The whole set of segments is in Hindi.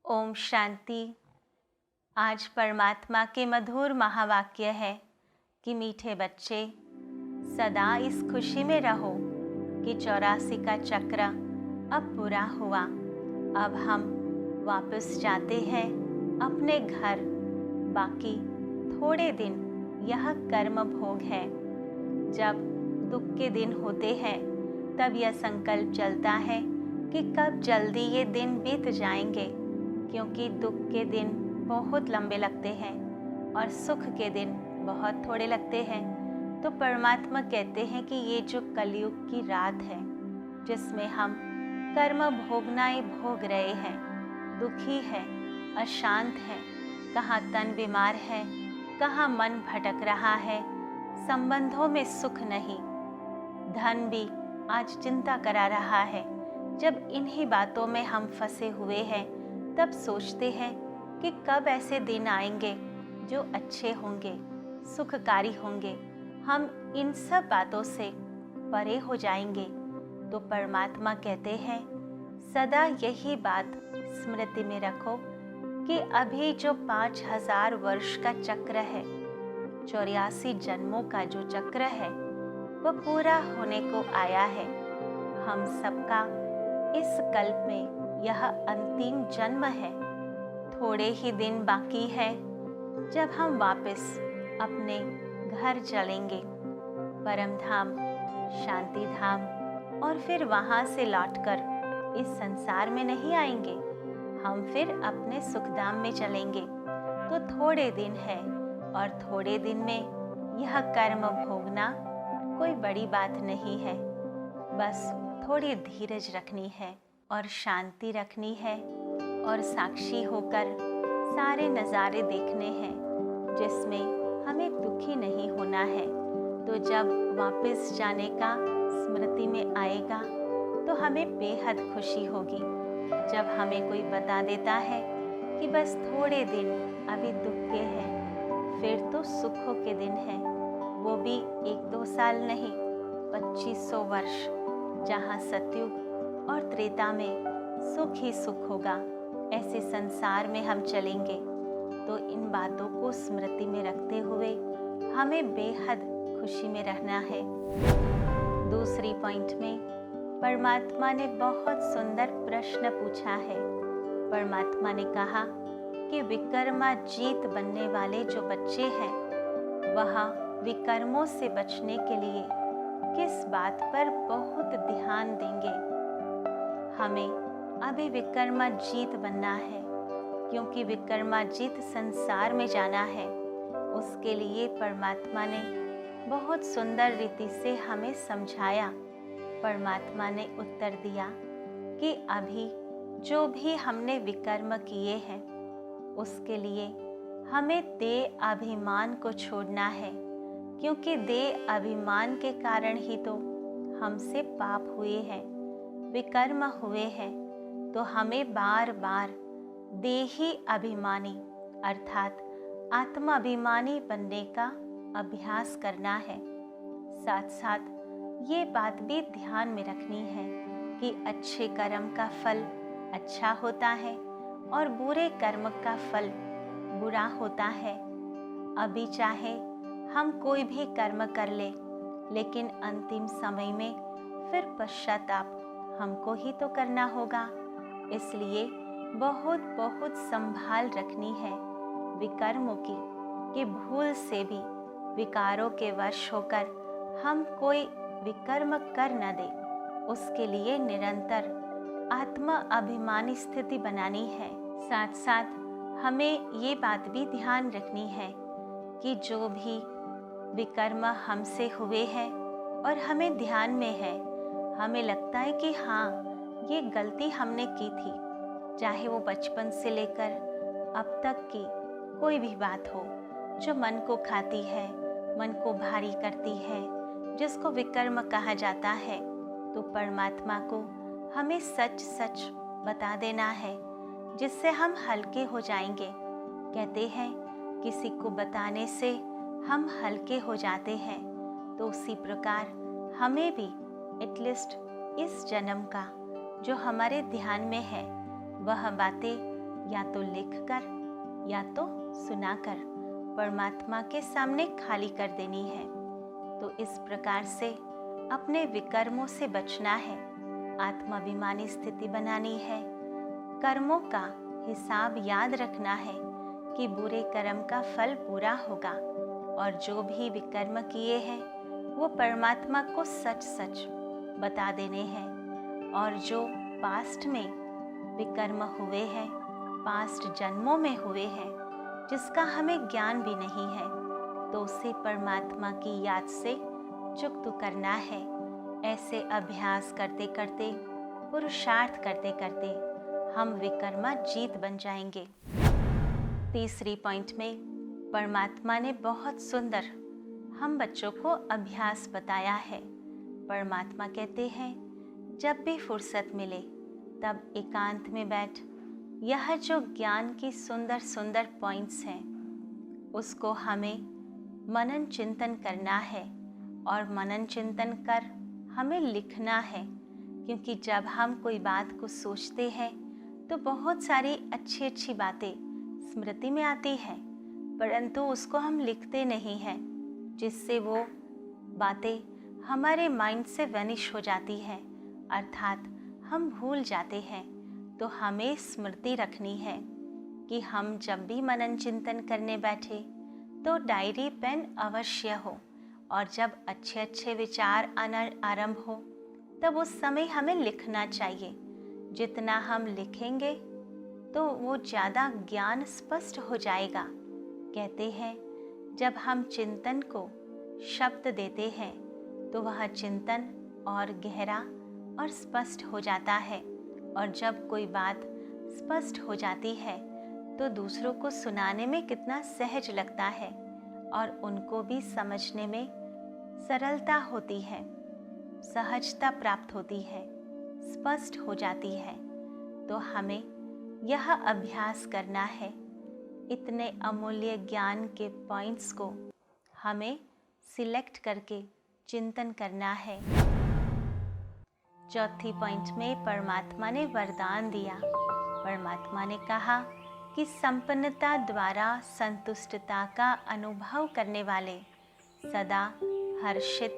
ओम शांति। आज परमात्मा के मधुर महावाक्य है कि मीठे बच्चे, सदा इस खुशी में रहो कि 84 का चक्र अब पूरा हुआ। अब हम वापस जाते हैं अपने घर। बाकी थोड़े दिन यह कर्म भोग है। जब दुख के दिन होते हैं तब यह संकल्प चलता है कि कब जल्दी ये दिन बीत जाएंगे, क्योंकि दुख के दिन बहुत लंबे लगते हैं और सुख के दिन बहुत थोड़े लगते हैं। तो परमात्मा कहते हैं कि ये जो कलयुग की रात है जिसमें हम कर्म भोगना ही भोग रहे हैं, दुखी है, अशांत है, कहाँ तन बीमार है, कहाँ मन भटक रहा है, संबंधों में सुख नहीं, धन भी आज चिंता करा रहा है। जब इन्हीं बातों में हम फंसे हुए हैं तब सोचते हैं कि कब ऐसे दिन आएंगे जो अच्छे होंगे, सुखकारी होंगे, हम इन सब बातों से परे हो जाएंगे। तो परमात्मा कहते हैं सदा यही बात स्मृति में रखो कि अभी जो 5000 वर्ष का चक्र है, 84 जन्मों का जो चक्र है, वह पूरा होने को आया है। हम सबका इस कल्प में यह अंतिम जन्म है। थोड़े ही दिन बाकी है जब हम वापस अपने घर चलेंगे, परम धाम, शांति धाम, और फिर वहाँ से लौटकर इस संसार में नहीं आएंगे। हम फिर अपने सुखधाम में चलेंगे। तो थोड़े दिन है और थोड़े दिन में यह कर्म भोगना कोई बड़ी बात नहीं है। बस थोड़ी धीरज रखनी है और शांति रखनी है और साक्षी होकर सारे नज़ारे देखने हैं जिसमें हमें दुखी नहीं होना है। तो जब वापस जाने का स्मृति में आएगा तो हमें बेहद खुशी होगी। जब हमें कोई बता देता है कि बस थोड़े दिन अभी दुख के हैं, फिर तो सुखों के दिन हैं, वो भी 1-2 साल नहीं, 2500 वर्ष, जहाँ सतयुग और त्रेता में सुख ही सुख होगा। ऐसे संसार में हम चलेंगे। तो इन बातों को स्मृति में रखते हुए हमें बेहद खुशी में रहना है। दूसरी पॉइंट में परमात्मा ने बहुत सुंदर प्रश्न पूछा है। परमात्मा ने कहा कि विकर्माजीत बनने वाले जो बच्चे हैं वह विकर्मों से बचने के लिए किस बात पर बहुत ध्यान देंगे। हमें अभी विकर्माजीत बनना है, क्योंकि विकर्माजीत संसार में जाना है। उसके लिए परमात्मा ने बहुत सुंदर रीति से हमें समझाया। परमात्मा ने उत्तर दिया कि अभी जो भी हमने विकर्म किए हैं उसके लिए हमें देह अभिमान को छोड़ना है, क्योंकि देह अभिमान के कारण ही तो हमसे पाप हुए हैं, विकर्म हुए हैं। तो हमें बार बार देही अभिमानी अर्थात आत्मा अभिमानी बनने का अभ्यास करना है। साथ साथ ये बात भी ध्यान में रखनी है कि अच्छे कर्म का फल अच्छा होता है और बुरे कर्म का फल बुरा होता है। अभी चाहे हम कोई भी कर्म कर ले, लेकिन अंतिम समय में फिर पश्चाताप हमको ही तो करना होगा। इसलिए बहुत बहुत संभाल रखनी है विकर्मों की, कि भूल से भी विकारों के वश होकर हम कोई विकर्म कर न दे। उसके लिए निरंतर आत्मा अभिमानी स्थिति बनानी है। साथ साथ हमें ये बात भी ध्यान रखनी है कि जो भी विकर्म हमसे हुए हैं और हमें ध्यान में है, हमें लगता है कि हाँ ये गलती हमने की थी, चाहे वो बचपन से लेकर अब तक की कोई भी बात हो जो मन को खाती है, मन को भारी करती है, जिसको विकर्म कहा जाता है। तो परमात्मा को हमें सच सच बता देना है, जिससे हम हल्के हो जाएंगे। कहते हैं किसी को बताने से हम हल्के हो जाते हैं। तो उसी प्रकार हमें भी एटलीस्ट इस जन्म का जो हमारे ध्यान में है वह बातें या तो लिखकर या तो सुनाकर परमात्मा के सामने खाली कर देनी है। तो इस प्रकार से अपने विकर्मों से बचना है, आत्माभिमानी स्थिति बनानी है, कर्मों का हिसाब याद रखना है कि बुरे कर्म का फल पूरा होगा, और जो भी विकर्म किए हैं वो परमात्मा को सच सच बता देने हैं। और जो पास्ट में विकर्म हुए हैं, पास्ट जन्मों में हुए हैं, जिसका हमें ज्ञान भी नहीं है, तो उसे परमात्मा की याद से चुकता करना है। ऐसे अभ्यास करते करते, पुरुषार्थ करते करते हम विकर्मा जीत बन जाएंगे। तीसरी पॉइंट में परमात्मा ने बहुत सुंदर हम बच्चों को अभ्यास बताया है। परमात्मा कहते हैं, जब भी फुर्सत मिले तब एकांत में बैठ यह जो ज्ञान की सुंदर सुंदर पॉइंट्स हैं उसको हमें मनन चिंतन करना है, और मनन चिंतन कर हमें लिखना है। क्योंकि जब हम कोई बात को सोचते हैं तो बहुत सारी अच्छी अच्छी बातें स्मृति में आती हैं, परंतु उसको हम लिखते नहीं हैं, जिससे वो बातें हमारे माइंड से वैनिश हो जाती हैं, अर्थात हम भूल जाते हैं। तो हमें स्मृति रखनी है कि हम जब भी मनन चिंतन करने बैठे तो डायरी पेन अवश्य हो, और जब अच्छे अच्छे विचार आना आरंभ हो तब उस समय हमें लिखना चाहिए। जितना हम लिखेंगे तो वो ज़्यादा ज्ञान स्पष्ट हो जाएगा। कहते हैं, जब हम चिंतन को शब्द देते हैं तो वह चिंतन और गहरा और स्पष्ट हो जाता है, और जब कोई बात स्पष्ट हो जाती है तो दूसरों को सुनाने में कितना सहज लगता है, और उनको भी समझने में सरलता होती है, सहजता प्राप्त होती है, स्पष्ट हो जाती है। तो हमें यह अभ्यास करना है। इतने अमूल्य ज्ञान के पॉइंट्स को हमें सिलेक्ट करके चिंतन करना है। चौथी पॉइंट में परमात्मा ने वरदान दिया। परमात्मा ने कहा कि संपन्नता द्वारा संतुष्टता का अनुभव करने वाले सदा हर्षित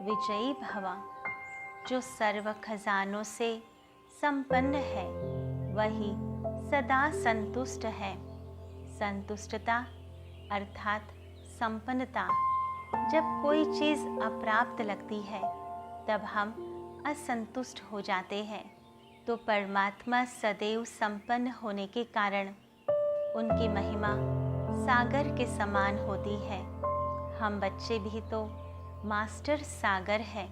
विजयी भव। जो सर्व खजानों से संपन्न है वही सदा संतुष्ट है। संतुष्टता अर्थात संपन्नता। जब कोई चीज़ अप्राप्त लगती है तब हम असंतुष्ट हो जाते हैं, तो परमात्मा सदैव संपन्न होने के कारण उनकी महिमा सागर के समान होती है। हम बच्चे भी तो मास्टर सागर हैं।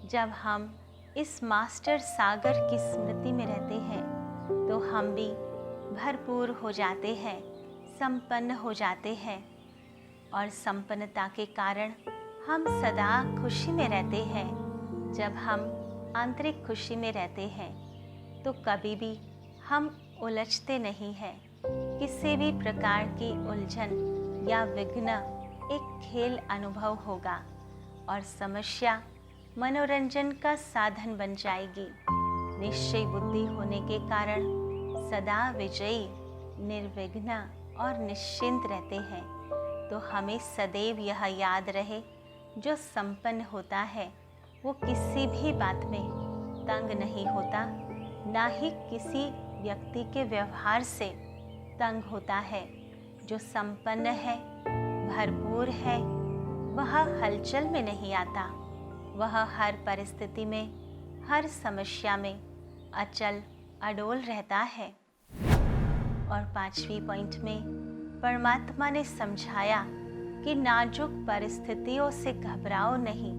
जब हम इस मास्टर सागर की स्मृति में रहते हैं तो हम भी भरपूर हो जाते हैं, संपन्न हो जाते हैं, और संपन्नता के कारण हम सदा खुशी में रहते हैं। जब हम आंतरिक खुशी में रहते हैं तो कभी भी हम उलझते नहीं हैं। किसी भी प्रकार की उलझन या विघ्न एक खेल अनुभव होगा, और समस्या मनोरंजन का साधन बन जाएगी। निश्चय बुद्धि होने के कारण सदा विजयी, निर्विघ्न और निश्चिंत रहते हैं। तो हमें सदैव यह याद रहे, जो संपन्न होता है वो किसी भी बात में तंग नहीं होता, ना ही किसी व्यक्ति के व्यवहार से तंग होता है। जो संपन्न है, भरपूर है, वह हलचल में नहीं आता। वह हर परिस्थिति में, हर समस्या में अचल अडोल रहता है। और पांचवी पॉइंट में परमात्मा ने समझाया कि नाजुक परिस्थितियों से घबराओ नहीं,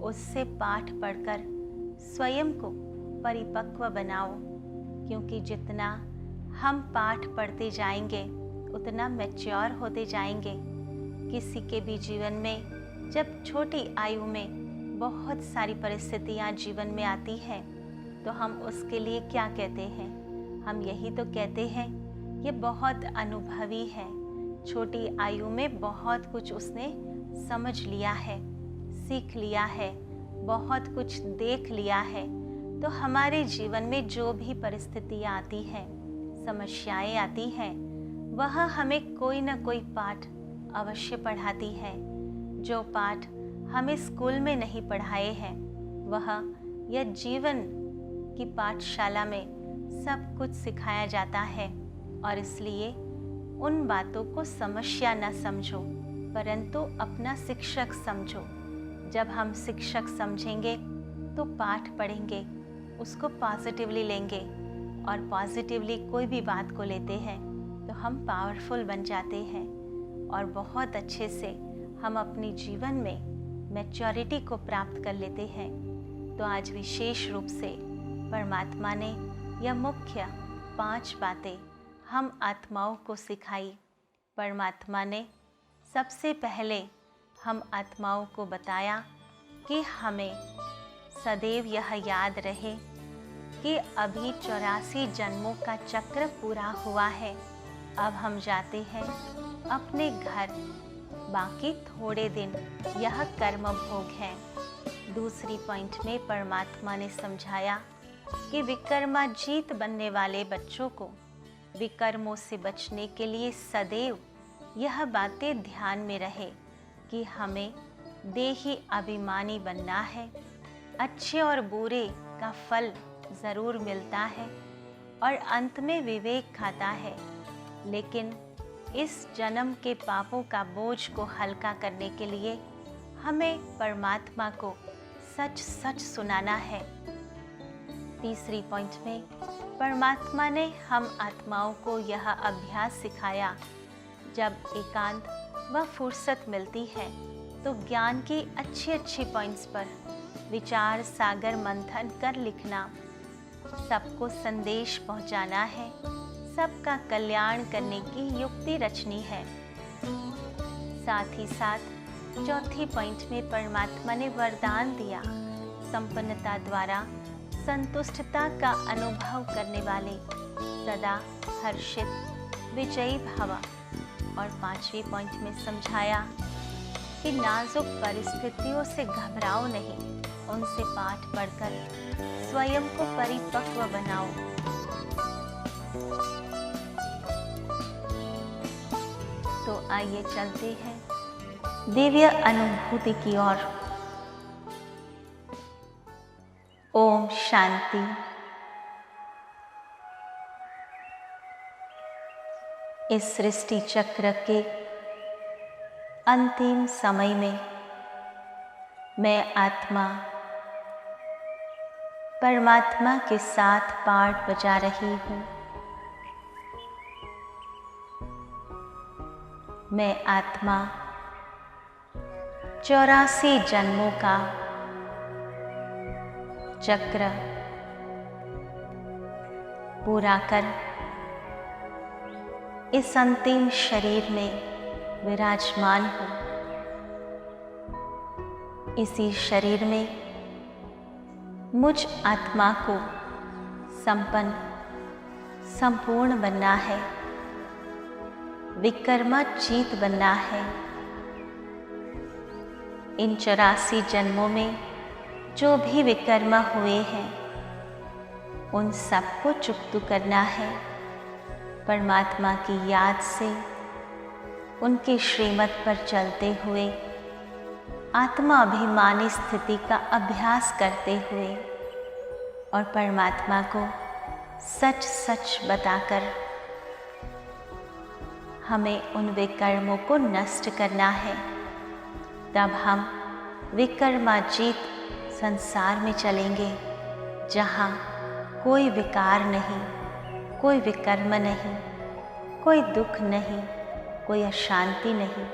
उससे पाठ पढ़कर स्वयं को परिपक्व बनाओ। क्योंकि जितना हम पाठ पढ़ते जाएंगे उतना मैच्योर होते जाएंगे। किसी के भी जीवन में जब छोटी आयु में बहुत सारी परिस्थितियां जीवन में आती हैं तो हम उसके लिए क्या कहते हैं? हम यही तो कहते हैं, ये बहुत अनुभवी है, छोटी आयु में बहुत कुछ उसने समझ लिया है, सीख लिया है, बहुत कुछ देख लिया है। तो हमारे जीवन में जो भी परिस्थितियाँ आती हैं समस्याएं आती हैं, वह हमें कोई न कोई पाठ अवश्य पढ़ाती है। जो पाठ हमें स्कूल में नहीं पढ़ाए हैं, वह यह जीवन की पाठशाला में सब कुछ सिखाया जाता है। और इसलिए उन बातों को समस्या न समझो, परंतु अपना शिक्षक समझो। जब हम शिक्षक समझेंगे तो पाठ पढ़ेंगे, उसको पॉजिटिवली लेंगे, और पॉजिटिवली कोई भी बात को लेते हैं तो हम पावरफुल बन जाते हैं और बहुत अच्छे से हम अपने जीवन में मैच्योरिटी को प्राप्त कर लेते हैं। तो आज विशेष रूप से परमात्मा ने यह मुख्य 5 बातें हम आत्माओं को सिखाई। परमात्मा ने सबसे पहले हम आत्माओं को बताया कि हमें सदैव यह याद रहे कि अभी 84 जन्मों का चक्र पूरा हुआ है। अब हम जाते हैं अपने घर, बाकी थोड़े दिन यह कर्म भोग है। दूसरी पॉइंट में परमात्मा ने समझाया कि विकर्माजीत बनने वाले बच्चों को विकर्मों से बचने के लिए सदैव यह बातें ध्यान में रहे कि हमें देही अभिमानी बनना है। अच्छे और बुरे का फल ज़रूर मिलता है और अंत में विवेक खाता है, लेकिन इस जन्म के पापों का बोझ को हल्का करने के लिए हमें परमात्मा को सच सच सुनाना है। तीसरी पॉइंट में परमात्मा ने हम आत्माओं को यह अभ्यास सिखाया, जब एकांत व फुर्सत मिलती है तो ज्ञान की अच्छी अच्छी पॉइंट्स पर विचार सागर मंथन कर लिखना। सबको संदेश पहुंचाना है, सबका कल्याण करने की युक्ति रचनी है। साथ ही साथ चौथी पॉइंट में परमात्मा ने वरदान दिया, संपन्नता द्वारा संतुष्टता का अनुभव करने वाले सदा हर्षित विजयी भव। और पांचवी पॉइंट में समझाया कि नाजुक परिस्थितियों से घबराओ नहीं, उनसे पाठ पढ़कर स्वयं को परिपक्व बनाओ। तो आइए चलते हैं दिव्य अनुभूति की ओर। ओम शांति। इस सृष्टि चक्र के अंतिम समय में मैं आत्मा परमात्मा के साथ पाठ बजा रही हूँ। मैं आत्मा 84 जन्मों का चक्र पूरा कर इस अंतिम शरीर में विराजमान हूँ। इसी शरीर में मुझ आत्मा को संपन्न संपूर्ण बनना है, विकर्माजीत बनना है। इन 84 जन्मों में जो भी विकर्म हुए हैं उन सबको चुकता करना है। परमात्मा की याद से उनके श्रीमत पर चलते हुए आत्मा अभिमानी स्थिति का अभ्यास करते हुए और परमात्मा को सच सच बताकर हमें उन विकर्मों को नष्ट करना है। तब हम विकर्माजीत संसार में चलेंगे, जहाँ कोई विकार नहीं, कोई विकर्म नहीं, कोई दुख नहीं, कोई अशांति नहीं।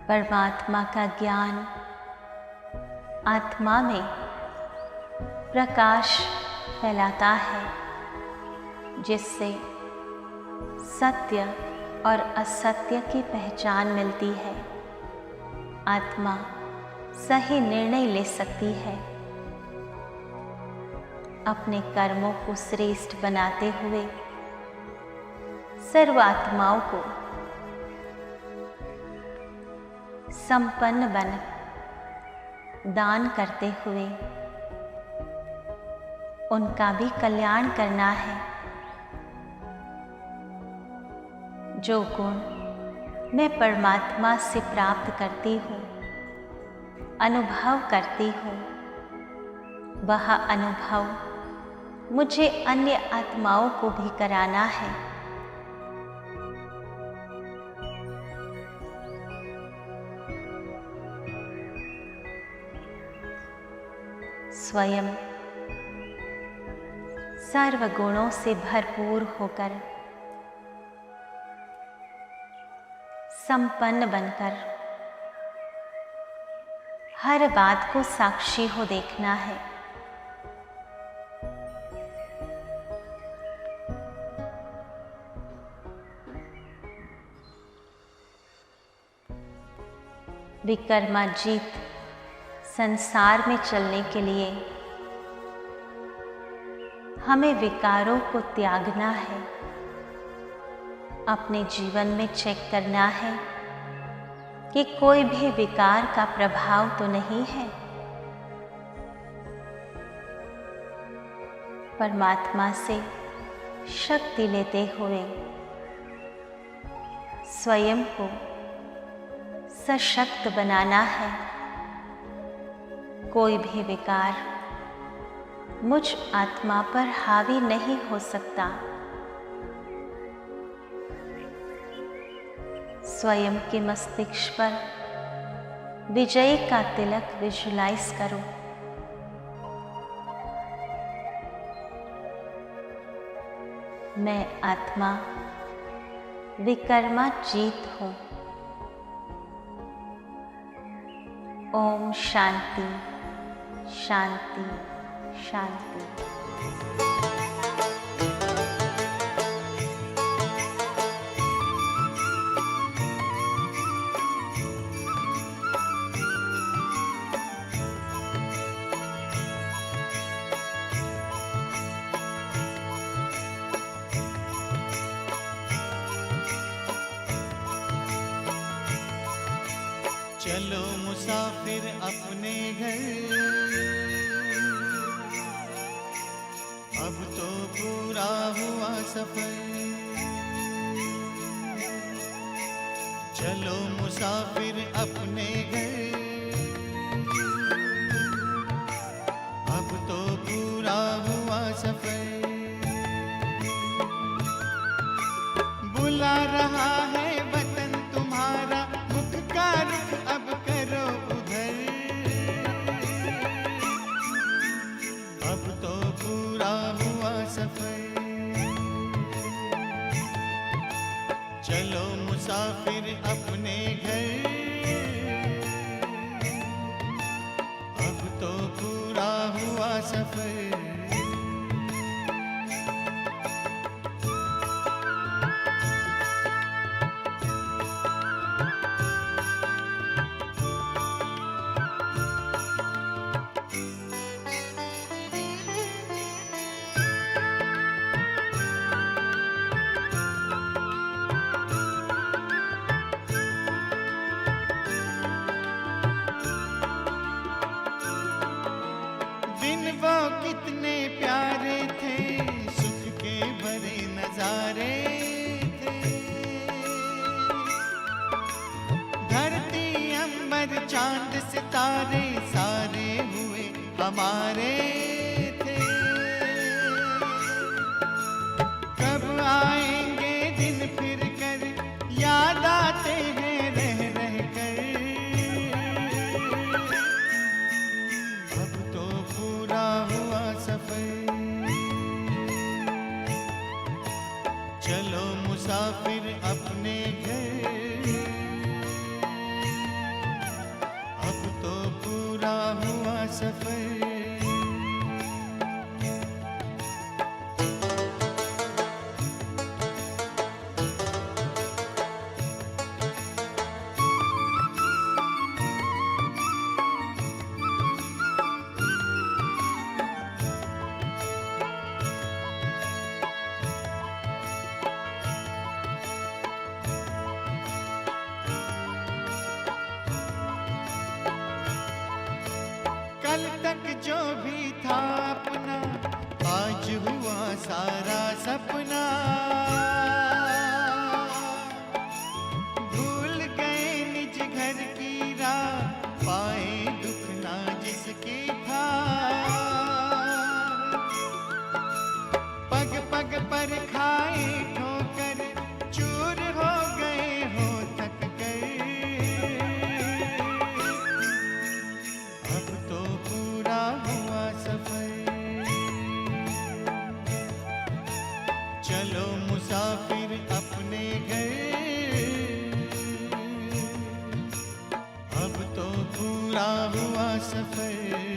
परमात्मा का ज्ञान आत्मा में प्रकाश फैलाता है, जिससे सत्य और असत्य की पहचान मिलती है। आत्मा सही निर्णय ले सकती है। अपने कर्मों को श्रेष्ठ बनाते हुए सर्व आत्माओं को संपन्न बन दान करते हुए उनका भी कल्याण करना है। जो गुण मैं परमात्मा से प्राप्त करती हूँ, अनुभव करती हूँ, वह अनुभव मुझे अन्य आत्माओं को भी कराना है। स्वयं सर्व गुणों से भरपूर होकर, संपन्न बनकर हर बात को साक्षी हो देखना है। विकर्माजीत संसार में चलने के लिए हमें विकारों को त्यागना है। अपने जीवन में चेक करना है कि कोई भी विकार का प्रभाव तो नहीं है। परमात्मा से शक्ति लेते हुए स्वयं को सशक्त बनाना है। कोई भी विकार मुझ आत्मा पर हावी नहीं हो सकता। स्वयं के मस्तिष्क पर विजय का तिलक विजुलाइज करो। मैं आत्मा विकर्मा जीत हूँ। ओम शांति शांति शांति। चलो मुसाफिर अपने घर, अब तो पूरा हुआ सफर। चलो मुसाफिर अपने घर, अब तो पूरा हुआ सफर। बुला रहा है वतन तुम्हारा, मुख का रुख अब करो उधर। अब तो पूरा हुआ सफर। चलो मुसाफिर अपने घर, अब तो पूरा हुआ सफर। दिन वो कितने प्यारे थे, सुख के भरे नजारे थे। धरती अंबर चांद सितारे सारे हुए हमारे थे। कब आएंगे दिन फिर कर, याद आते हैं रह रह कर। अब तो पूरा हुआ सफर। चलो मुसाफिर अपने घर, अब तो पूरा हुआ सफर। जो भी था अपना आज हुआ सारा सपना। भूल गए निज घर की राह, पाए दुख ना जिसकी था। पग पग पर खाए ठोकर, चूर हो गए हो थक कर। अब तो पूरा हुआ सफर, चलो मुसाफिर अपने घर। अब तो पूरा हुआ सफर।